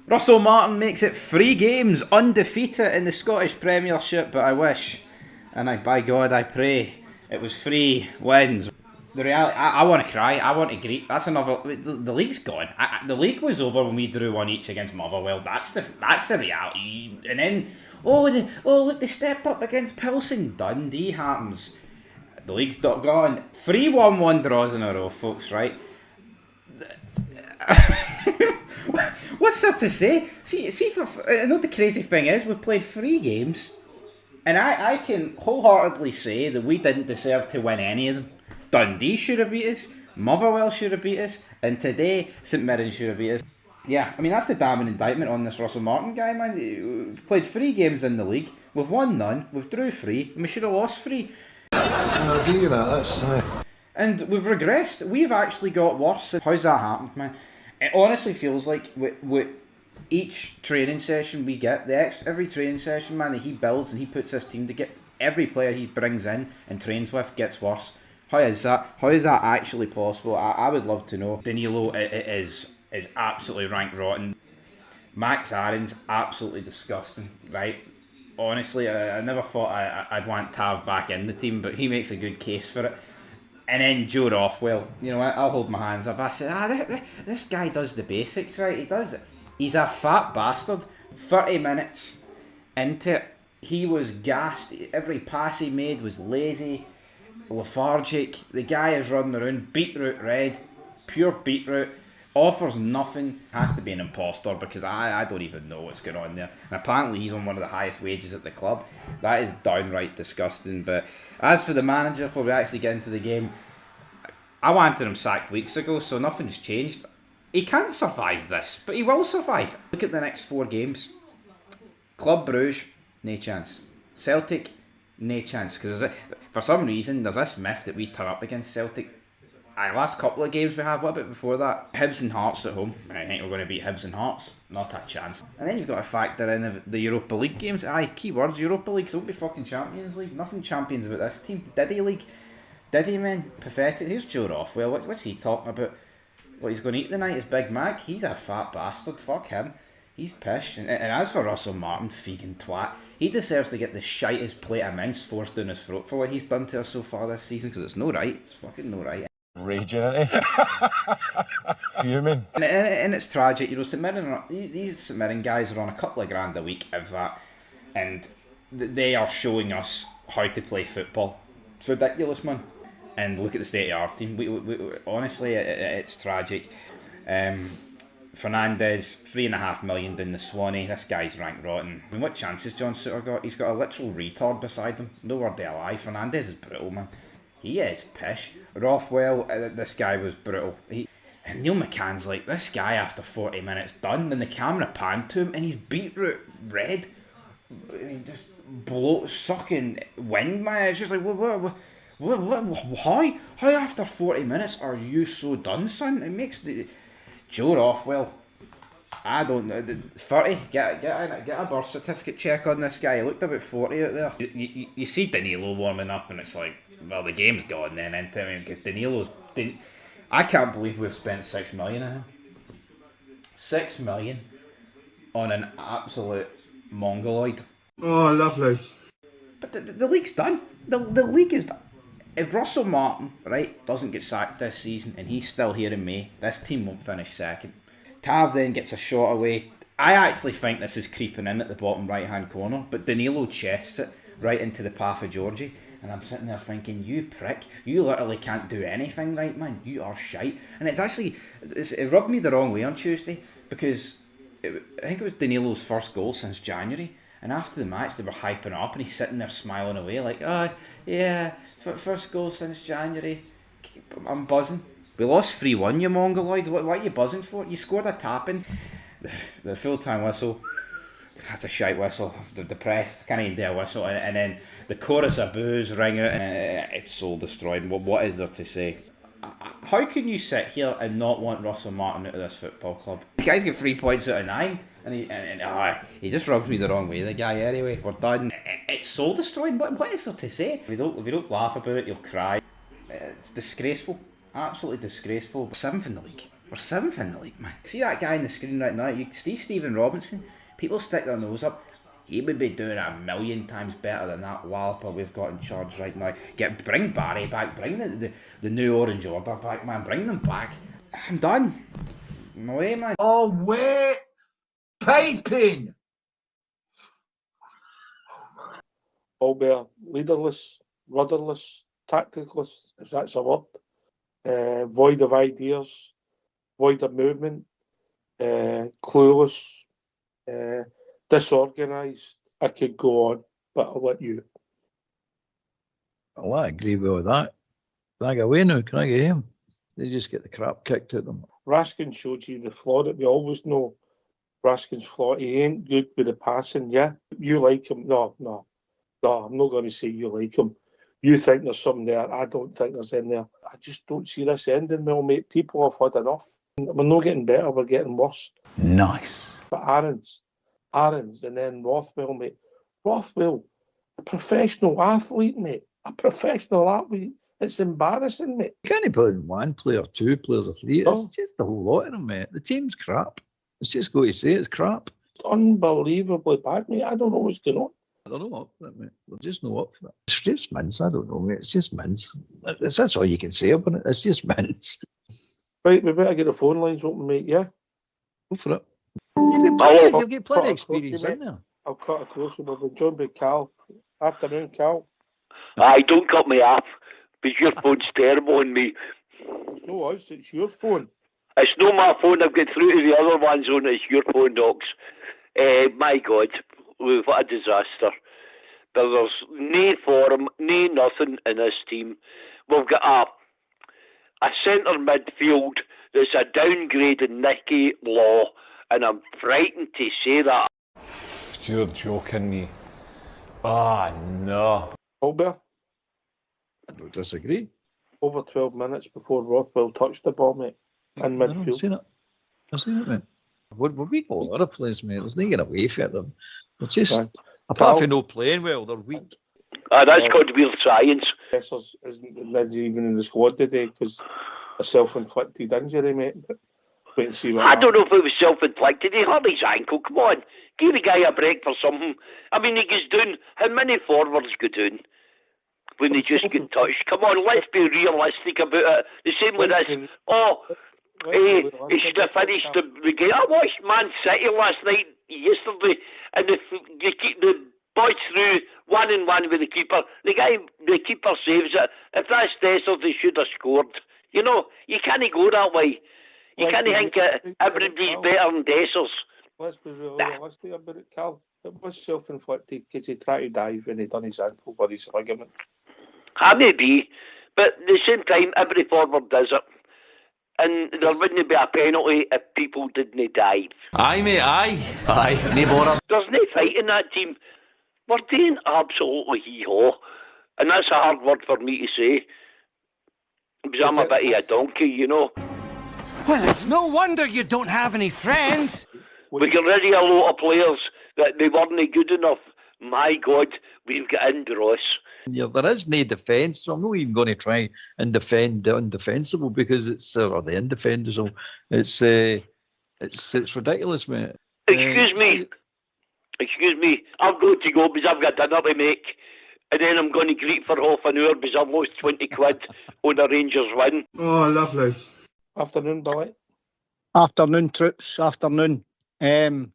Russell Martin makes it 3 games undefeated in the Scottish Premiership, but I wish, and by God I pray, it was 3 wins. The reality, I want to cry. I want to grieve. That's another. The league's gone. The league was over when we drew 1 each against Motherwell. That's the reality. And then look, they stepped up against Pilsen. Dundee happens. The league's not gone. 3-1-1 draws in a row, folks. Right. What's there to say? I know the crazy thing is we've played 3 games, and I can wholeheartedly say that we didn't deserve to win any of them. Dundee should have beat us, Motherwell should have beat us, and today St Mirren should have beat us. Yeah, I mean that's the damning indictment on this Russell Martin guy, man. We've played 3 games in the league, we've won none, we've drew 3, and we should have lost 3. I agree with that. That's And we've regressed. We've actually got worse. How's that happened, man? It honestly feels like with each training session we get, every training session, man, that he builds and he puts his team to get, every player he brings in and trains with gets worse. How is that? How is that actually possible? I would love to know. Danilo is absolutely rank rotten. Max Aaron's absolutely disgusting, right? Honestly, I never thought I'd want Tav back in the team, but he makes a good case for it. And then Joe Rothwell, you know, I'll hold my hands up. I said, this guy does the basics, right? He does it. He's a fat bastard. 30 minutes into it, he was gassed. Every pass he made was lazy, lethargic. The guy is running around, beetroot red, pure beetroot. Offers nothing. Has to be an imposter because I don't even know what's going on there. And apparently he's on one of the highest wages at the club. That is downright disgusting. But as for the manager, before we actually get into the game, I wanted him sacked weeks ago, so nothing's changed. He can't survive this, but he will survive. Look at the next 4 games. Club Brugge, no chance. Celtic, no chance. Because for some reason, there's this myth that we turn up against Celtic. Last couple of games we have, what about before that? Hibs and Hearts at home. I think we're going to beat Hibs and Hearts. Not a chance. And then you've got to factor in the Europa League games. Key words, Europa League. Don't be fucking Champions League. Nothing champions about this team. Diddy League. Diddy, man. Pathetic. Here's Joe Rothwell. What's he talking about? What he's going to eat tonight is Big Mac. He's a fat bastard. Fuck him. He's pish. And as for Russell Martin, vegan twat, he deserves to get the shitest plate of mince forced down his throat for what he's done to us so far this season, because it's no right. It's fucking no right. raging, isn't he? Fuming. And it's tragic, you know. These St Mirren guys are on a couple of grand a week, if that, and they are showing us how to play football. It's ridiculous, man. And look at the state of our team. We honestly, it's tragic. Fernandez, 3.5 million down the Swanee. This guy's rank rotten. I mean, what chances John Suter got? He's got a literal retard beside him. No word of a lie. Fernandez is brutal, man. He is pish. Rothwell, this guy was brutal. And Neil McCann's like, this guy after 40 minutes done, and the camera panned to him, and he's beetroot red. He just sucking wind, man. It's just like, how after 40 minutes are you so done, son? It makes the... Joe Rothwell, I don't know, 30, get a birth certificate check on this guy. He looked about 40 out there. You see Danilo warming up and it's like, well, the game's gone then, isn't it? I mean, because I can't believe we've spent 6 million on him. 6 million on an absolute mongoloid. Oh, lovely. But the league's done. The league is done. If Russell Martin, right, doesn't get sacked this season and he's still here in May, this team won't finish second. Tav then gets a shot away. I actually think this is creeping in at the bottom right-hand corner, but Danilo chests it right into the path of Georgie. And I'm sitting there thinking, you prick, you literally can't do anything right, man. You are shite. And it rubbed me the wrong way on Tuesday, because I think it was Danilo's first goal since January. And after the match, they were hyping up, and he's sitting there smiling away like, oh, yeah, first goal since January. I'm buzzing. We lost 3-1, you mongoloid. What are you buzzing for? You scored a tap-in. The full-time whistle. That's a shite whistle. They're depressed. Can't even do a whistle. And then the chorus of boos ring out, and it's soul destroyed. What is there to say? How can you sit here and not want Russell Martin out of this football club? The guy's got 3 points out of 9. And he just rubs me the wrong way, the guy. Anyway, we're done. It's soul destroying. What is there to say? If you don't laugh about it, you'll cry. It's disgraceful. Absolutely disgraceful. We're 7th in the league. We're 7th in the league, man. See that guy on the screen right now? You see Stephen Robinson? People stick their nose up. He would be doing it a million times better than that walloper we've got in charge right now. Bring Barry back. Bring the new Orange Order back, man. Bring them back. I'm done. I'm away, man. Oh, wait! Piping! Albert, leaderless, rudderless, tacticless, if that's a word. Void of ideas, void of movement, clueless, disorganised. I could go on, but I'll let you. Well, I agree with all that. Can I get away now? Can I get him? They just get the crap kicked at them. Raskin showed you the flaw that we always know. Raskin's flaw. He ain't good with the passing, yeah? You like him? No, I'm not going to say you like him. You think there's something there. I don't think there's in there. I just don't see this ending well, mate. People have had enough. We're not getting better, we're getting worse. Nice. But Aaron's, and then Rothwell, mate. Rothwell, a professional athlete, mate. A professional athlete. It's embarrassing, mate. You can't put in one player, two players, or three. No. It's just the whole lot of them, mate. The team's crap. It's just going to say it's crap. It's unbelievably bad, mate. I don't know what's going on. They're not up for it, mate. They're just not up for it. It's just mince. I don't know, mate. It's just mince. That's all you can say about it. It's just mince. Right, we better get the phone lines open, mate, yeah? Go for it. You'll get plenty of experience in there. I'll cut it closer. We've been joined by Cal. Afternoon, Cal. Aye, don't cut me off, because your phone's terrible on me. It's no us, it's your phone. It's not my phone, I've got through to the other ones on it, it's your phone, Docs. My God, what a disaster. There's no forum, no nothing in this team. We've got a centre midfield that's a downgraded Nicky Law, and I'm frightened to say that. You're joking me. Ah, no. Albert, I don't disagree. over 12 minutes before Rothwell touched the ball, mate, in I've midfield. seen it, mate. We go all over the place, mate. There's no getting away from them. They're just, Right. apart from no playing well, they're weak. That's called weird science. Essers isn't even in the squad today because a self-inflicted injury, mate. But wait and see what I don't happens. know if it was self-inflicted. He hurt his ankle. Come on, give the guy a break for something. I mean, he goes down. How many forwards go down when they just get touched? Come on, let's be realistic about it. The same with this. He should have finished the game. I watched Man City last night, yesterday, and the boys through 1-1 with the keeper. The keeper saves it. If that's Dessers, they should have scored. You know, you can't go that way. You can't think everybody's better than Dessers. Let's be realistic about it, Cal. It was self-inflicted because he tried to dive and he done his ankle or his ligament. Maybe, but at the same time, every forward does it. And there wouldn't be a penalty if people didn't dive. Aye, mate, aye. Aye, no bother. There's no fight in that team. We're doing absolutely hee-haw. And that's a hard word for me to say. Because I'm a bit of a donkey, you know. Well, it's no wonder you don't have any friends. We got rid of a lot of players that they weren't good enough. My God, we've got Andros. Yeah, there is no defence, so I'm not even going to try and defend the undefensible because it's or the indefensible. It's ridiculous, mate. Excuse me. I've got to go because I've got dinner to make. And then I'm going to greet for half an hour because I've lost 20 quid on a Rangers win. Oh, lovely. Afternoon, Billy. Afternoon, troops. Afternoon. I'm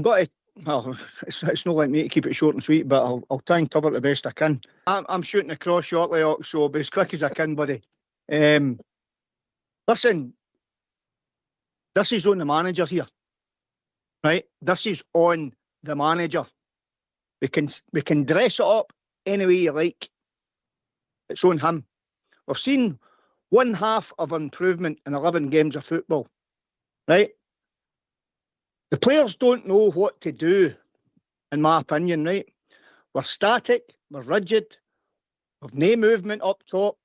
going to. Well, it's not like me to keep it short and sweet, but I'll try and cover it the best I can. I'm shooting across shortly, so I'll be as quick as I can, buddy. Listen, this is on the manager here, right? This is on the manager. We can dress it up any way you like. It's on him. We've seen one half of improvement in 11 games of football, right? The players don't know what to do, in my opinion, right? We're static, we're rigid, we've no movement up top.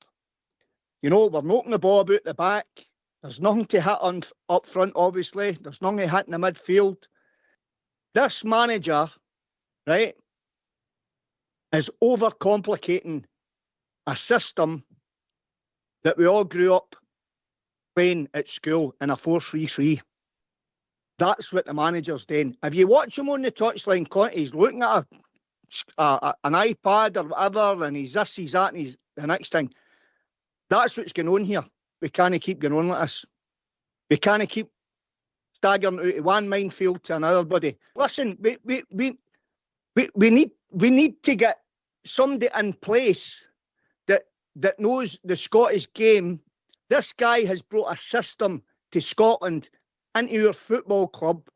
You know, we're knocking the ball about the back. There's nothing to hit up front, obviously. There's nothing to hit in the midfield. This manager, right, is overcomplicating a system that we all grew up playing at school in a 4-3-3. That's what the manager's doing. If you watch him on the touchline, he's looking at an iPad or whatever, and he's this, he's that, and he's the next thing. That's what's going on here. We can't keep going on like this. We can't keep staggering out of one minefield to another, buddy. Listen, we need to get somebody in place that knows the Scottish game. This guy has brought a system to Scotland into your football club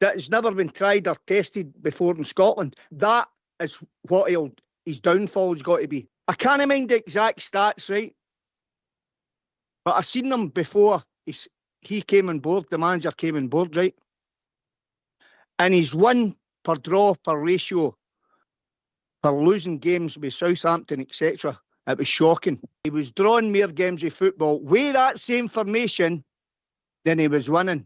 that has never been tried or tested before in Scotland. That is what his downfall's got to be. I can't mind the exact stats, right? But I've seen them before he came on board, the manager came on board, right? And he's won per draw, per ratio, per losing games with Southampton, etc. It was shocking. He was drawing more games of football with that same formation than he was winning.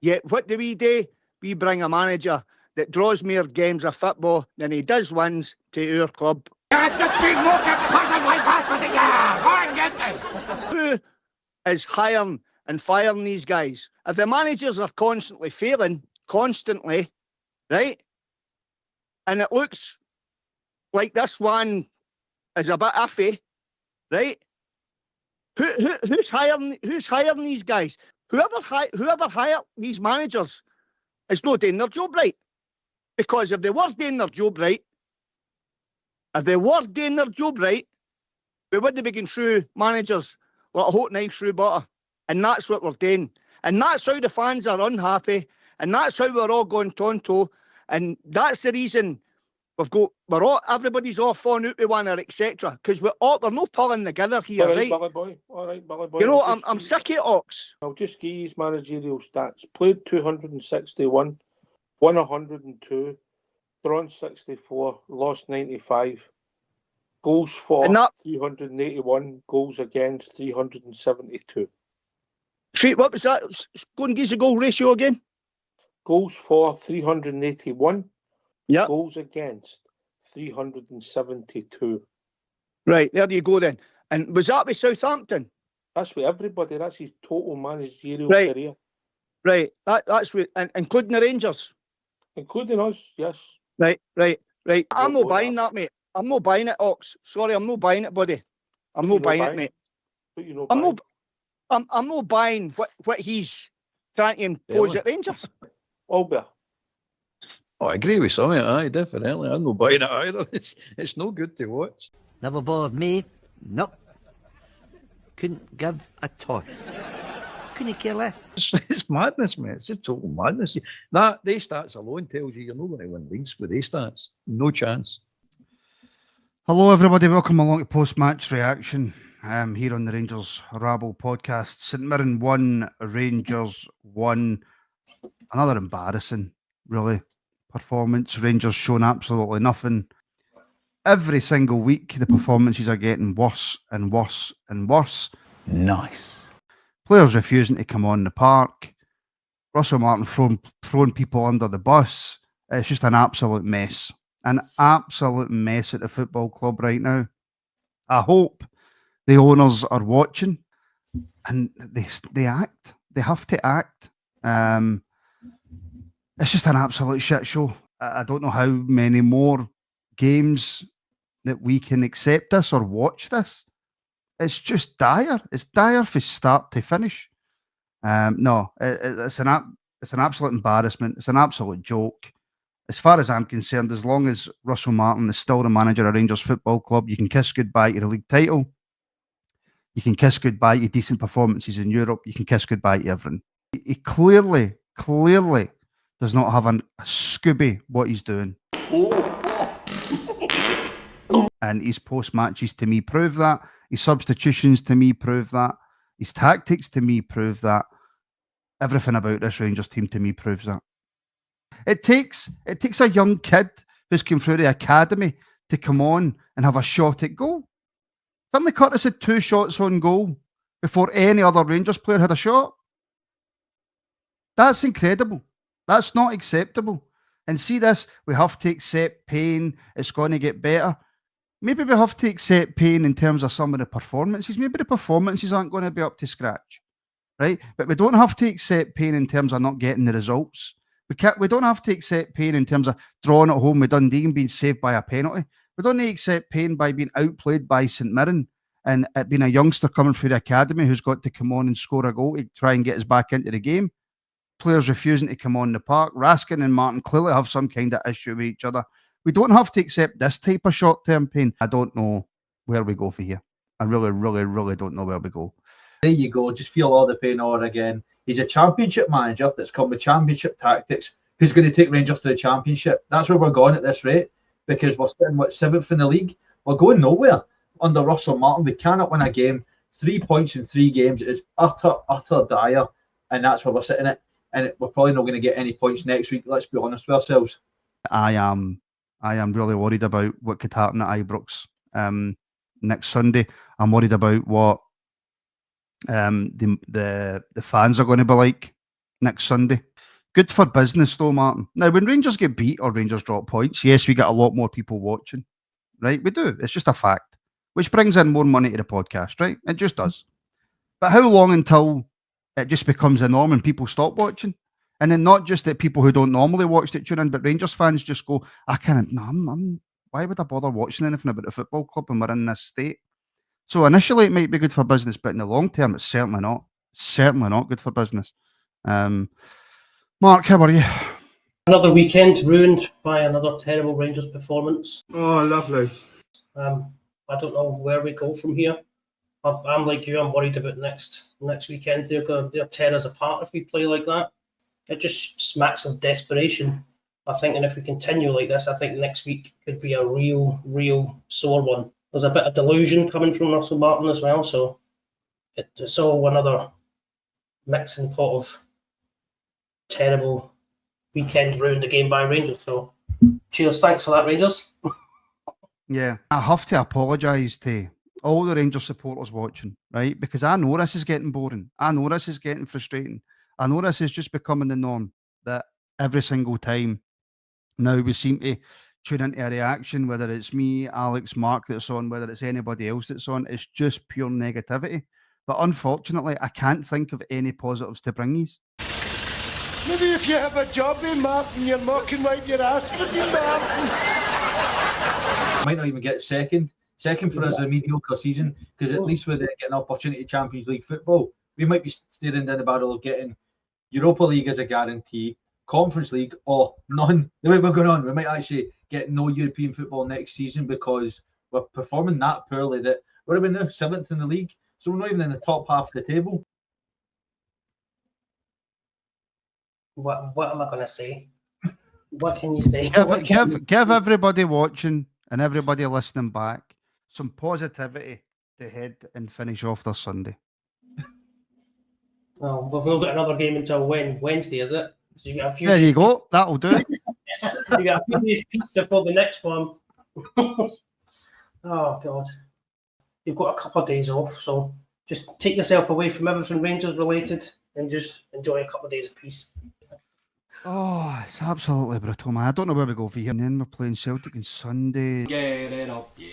Yet what do? We bring a manager that draws more games of football than he does wins to our club. Who is hiring and firing these guys? If the managers are constantly failing, right? And it looks like this one is a bit iffy, right? Who's hiring these guys? Whoever hired these managers is not doing their job right. Because if they were doing their job right, we wouldn't be going through managers like a hot knife through butter. And that's what we're doing. And that's how the fans are unhappy. And that's how we're all going tonto. And that's the reason everybody's off on out with one, etc. Because we're not pulling together here, right? Billy boy. All right, Billy boy. You know, I'm sick of Ox. I'll just give you his managerial stats. Played 261, won 102, drawn 64, lost 95. Goals for 381, goals against 372. What was that? Go and give us a goal ratio again. Goals for 381. Yeah. Goals against 372. Right, there you go then. And was that with Southampton? That's with everybody. That's his total managerial career. Right, that's with, including the Rangers? Including us, yes. Right. I'm not buying that, mate. I'm not buying it, Ox. Sorry, I'm not buying it, buddy. I'm not buying it, mate. I'm not buying what he's trying to impose at Rangers. Albert. Oh, I agree with some of it, aye, definitely. I'm not buying it either. It's no good to watch. Never bothered me. Nope. Couldn't give a toss. Couldn't care less. It's madness, mate. It's just total madness. These stats alone tells you you're not going to win leagues with these stats. No chance. Hello, everybody. Welcome along to post-match reaction here on the Rangers Rabble podcast. St Mirren 1, Rangers 1. Another embarrassing, really, performance. Rangers shown absolutely nothing. Every single week, the performances are getting worse and worse and worse. Nice. Players refusing to come on the park. Russell Martin throwing people under the bus. It's just an absolute mess. An absolute mess at the football club right now. I hope the owners are watching and they act. They have to act. It's just an absolute shit show. I don't know how many more games that we can accept this or watch this. It's just dire. It's dire from start to finish. No, it's an absolute embarrassment. It's an absolute joke. As far as I'm concerned, as long as Russell Martin is still the manager of Rangers Football Club, you can kiss goodbye to the league title. You can kiss goodbye to decent performances in Europe. You can kiss goodbye to everything. He clearly does not have a Scooby what he's doing. And his post-matches to me prove that. His substitutions to me prove that. His tactics to me prove that. Everything about this Rangers team to me proves that. It takes a young kid who's come through the academy to come on and have a shot at goal. Finlay Curtis had 2 shots on goal before any other Rangers player had a shot. That's incredible. That's not acceptable. And see this, we have to accept pain. It's going to get better. Maybe we have to accept pain in terms of some of the performances. Maybe the performances aren't going to be up to scratch. right? But we don't have to accept pain in terms of not getting the results. We don't have to accept pain in terms of drawing at home with Dundee and being saved by a penalty. We don't need to accept pain by being outplayed by St Mirren and it being a youngster coming through the academy who's got to come on and score a goal to try and get us back into the game. Players refusing to come on the park. Raskin and Martin clearly have some kind of issue with each other. We don't have to accept this type of short-term pain. I don't know where we go for here. I really, really, really don't know where we go. There you go. Just feel all the pain over again. He's a championship manager that's come with championship tactics. Who's going to take Rangers to the championship? That's where we're going at this rate because we're sitting, 7th in the league? We're going nowhere under Russell Martin. We cannot win a game. 3 points in 3 games is utter dire. And that's where we're sitting at. And we're probably not going to get any points next week. Let's be honest with ourselves. I am really worried about what could happen at Ibrox next Sunday. I'm worried about what the fans are going to be like next Sunday. Good for business though, Martin. Now, when Rangers get beat or Rangers drop points, yes, we get a lot more people watching, right? We do. It's just a fact, which brings in more money to the podcast, right? It just does. But how long until it just becomes a norm and people stop watching? And then not just that people who don't normally watch it tune in, but Rangers fans just go, why would I bother watching anything about the football club when we're in this state? So initially it might be good for business, but in the long term, it's certainly not. Certainly not good for business. Mark, how are you? Another weekend ruined by another terrible Rangers performance. Oh, lovely. I don't know where we go from here. I'm like you. I'm worried about next weekend. They'll tear us apart if we play like that. It just smacks of desperation. I think, and if we continue like this, I think next week could be a real sore one. There's a bit of delusion coming from Russell Martin as well, so it's all another mixing pot of terrible weekend ruined the game by Rangers. So, cheers, thanks for that, Rangers. Yeah, I have to apologise to all the Rangers supporters watching, right? Because I know this is getting boring. I know this is getting frustrating. I know this is just becoming the norm that every single time now we seem to tune into a reaction, whether it's me, Alex, Mark that's on, whether it's anybody else that's on, it's just pure negativity. But unfortunately, I can't think of any positives to bring you. Maybe if you have a job, Martin, you're mocking wipe your ass for you, Martin. Might not even get second. Second for us is a mediocre season because at least we're getting an opportunity to Champions League football. We might be staring down the barrel of getting Europa League as a guarantee, Conference League, or none. The way we're going on, we might actually get no European football next season because we're performing that poorly that we're now 7th in the league, so we're not even in the top half of the table. What am I going to say? What can you say? Give everybody watching and everybody listening back some positivity to head and finish off their Sunday. Well, we've not got another game until Wednesday, is it? So you got a few. There you go. That'll do it. You got a few days pizza for the next one. Oh God, you've got a couple of days off, so just take yourself away from everything Rangers related and just enjoy a couple of days of peace. Oh, it's absolutely brutal, man. I don't know where we go for here. And then we're playing Celtic on Sunday. Get it up, yeah.